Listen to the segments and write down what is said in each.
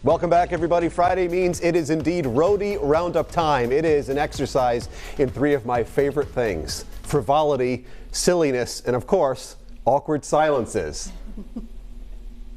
Welcome back, everybody. Friday means it is indeed Roadie Roundup time. It is an exercise in three of my favorite things: frivolity, silliness, and of course, awkward silences.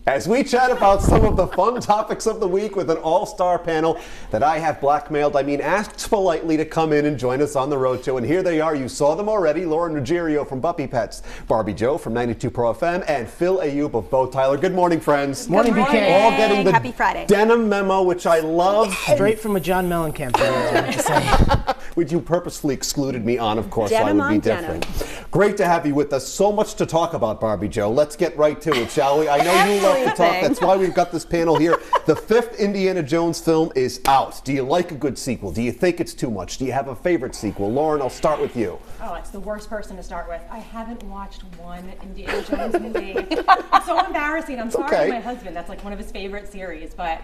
As we chat about some of the fun topics of the week with an all-star panel that I have blackmailed, asked politely to come in and join us on the Road Show. And here they are. You saw them already. Lauren Ruggiero from Puppy Pets, Barbie Joe from 92 Pro FM, and Phil Ayub of Bo Tyler. Good morning, friends. Morning, BK. All getting the Happy Friday. denim memo, which I love. Straight from a John Mellencamp video, I have to say. Which you purposefully excluded me on, of course, Denim so I would be on different. Great to have you with us. So much to talk about, Barbie Joe. Let's get right to it, shall we? I know you love to talk. That's why we've got this panel here. The fifth Indiana Jones film is out. Do you like a good sequel? Do you think it's too much? Do you have a favorite sequel? Lauren, I'll start with you. Oh, it's the worst person to start with. I haven't watched one Indiana Jones movie. It's so embarrassing. I'm sorry okay. to my husband. That's like one of his favorite series, but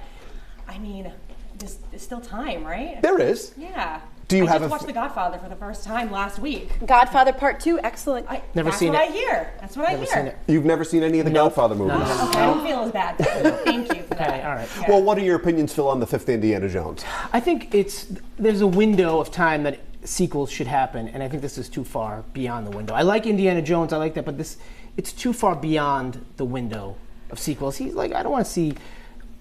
I mean, there's still time, right? There is. Yeah. Do you I have just watched The Godfather for the first time last week. Godfather Part 2, excellent. Never seen it. That's what I hear. That's what I Never hear. seen it. You've never seen any of the Godfather movies? No. Okay, I don't feel as bad. Thank you for that. Okay, all right. Yeah. Well, what are your opinions, Phil, on the fifth Indiana Jones? I think there's a window of time that sequels should happen, and I think this is too far beyond the window. I like Indiana Jones, I like that, but it's too far beyond the window of sequels. He's like, I don't want to see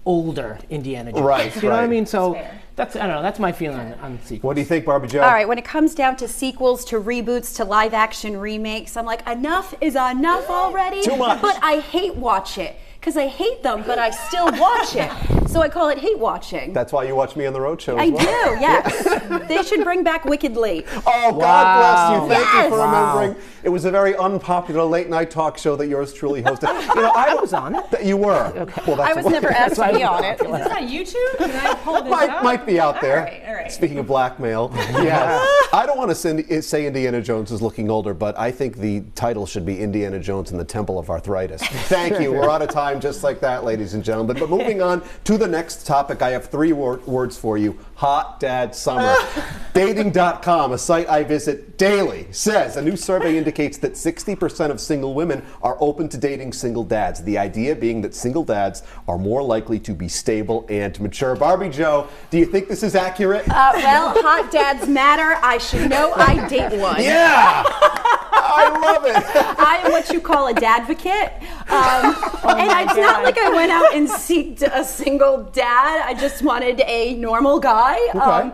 older Indiana Jones. Right, You know what I right. mean? So Fair. I don't know, that's my feeling on sequels. What do you think, Barbie Joe? All right, when it comes down to sequels, to reboots, to live action remakes, I'm like, enough is enough already. Too much. But I hate watch it. Because I hate them, but I still watch it. So I call it hate watching. That's why you watch me on the Road Show as I well. do, yes. They should bring back Wickedly. Oh, God Wow. bless you. Thank you for Yes. remembering. It was a very unpopular late-night talk show that yours truly hosted. You know, I was on it. You were. Okay. Well, that's I was never asked to be on it. Is this on YouTube? Can I pull this up? might be out there. All right. Speaking of blackmail, yes. I don't want to say Indiana Jones is looking older, but I think the title should be Indiana Jones and the Temple of Arthritis. Thank you. We're out of time just like that, ladies and gentlemen. But moving on to the next topic, I have three words for you. Hot Dad Summer. Dating.com, a site I visit daily, says a new survey indicates that 60% of single women are open to dating single dads. The idea being that single dads are more likely to be stable and mature. Barbie Joe, do you think this is accurate? Well, hot dads matter. I should know I date one. Yeah! I love it. I am what you call a dadvocate. And it's not like I went out and seeked a single dad. I just wanted a normal guy. Okay.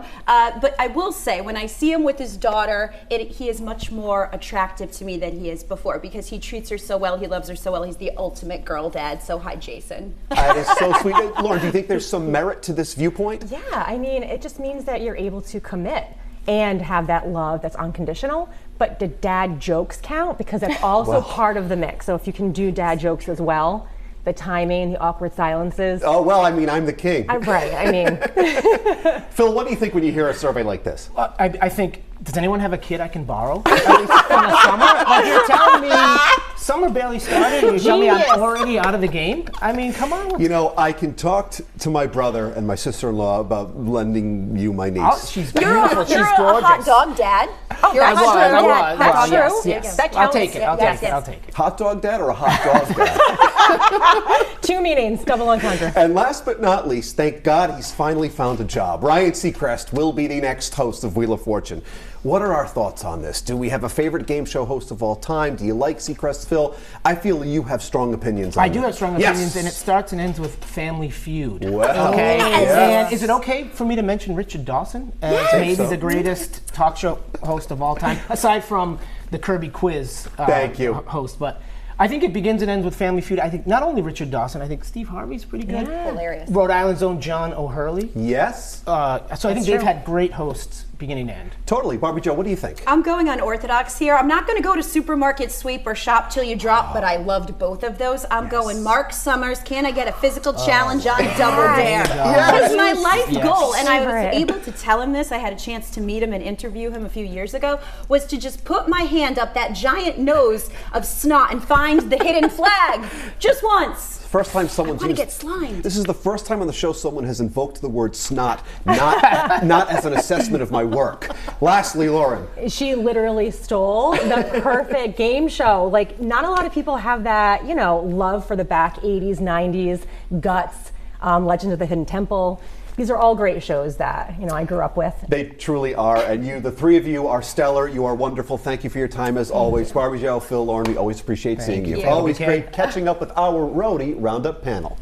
But I will say, when I see him with his daughter, he is much more attractive to me than he is before because he treats her so well, he loves her so well. He's the ultimate girl dad. So hi, Jason. That is so sweet. Lauren, do you think there's some merit to this viewpoint? Yeah, I mean, it just means that you're able to commit and have that love that's unconditional. But do dad jokes count? Because that's also part of the mix. So if you can do dad jokes as well, the timing, the awkward silences. Oh, well, I mean, I'm the king. Right, I mean. Phil, what do you think when you hear a survey like this? I think, does anyone have a kid I can borrow? At least from the summer? Like you're telling me summer barely started and you tell me I'm already out of the game? I mean, come on. You know, I can talk to my brother and my sister-in-law about lending you my niece. Oh, she's You're beautiful. a She's gorgeous. hot dog dad. You're a I hot was. dog dad. That's Well, true. yes. That I'll counts. take it. I'll Yes, take it. yes. I'll take it. Hot dog dad or a hot dog dad? Two meanings, double entendre. And last but not least, thank God he's finally found a job. Ryan Seacrest will be the next host of Wheel of Fortune. What are our thoughts on this? Do we have a favorite game show host of all time? Do you like Seacrest, Phil? I feel you have strong opinions on I do this. have strong Yes. opinions, and it starts and ends with Family Feud. Well, okay. yes. And is it okay for me to mention Richard Dawson as maybe so. the greatest talk show host of all time, aside from the Kirby Quiz Thank you. host? But I think it begins and ends with Family Feud. I think not only Richard Dawson, I think Steve Harvey's pretty good. Hilarious. Rhode Island's own John O'Hurley. Yes, So I think they've had great hosts beginning to end. totally. Barbie Joe, what do you think? I'm going unorthodox here. I'm not going to go to Supermarket Sweep or Shop Till You Drop, but I loved both of those. I'm going Mark Summers. Can I get a physical challenge on Double Dare? That is my life goal, and I was Favorite. able to tell him this. I had a chance to meet him and interview him a few years ago. Was to just put my hand up that giant nose of snot and find the hidden flag just once. First time someone's I wanna used. get slimed. This is the first time on the show someone has invoked the word snot, not as an assessment of my work. Lastly, Lauren. She literally stole the perfect game show. Like, not a lot of people have that, love for the back 80s, 90s, guts. Legends of the Hidden Temple. These are all great shows that I grew up with. They truly are, and the three of you are stellar. You are wonderful. Thank you for your time as always. Barbie Joe, Phil, Lauren, we always appreciate seeing you. you. Always Thank you. great catching up with our Roadie Roundup panel.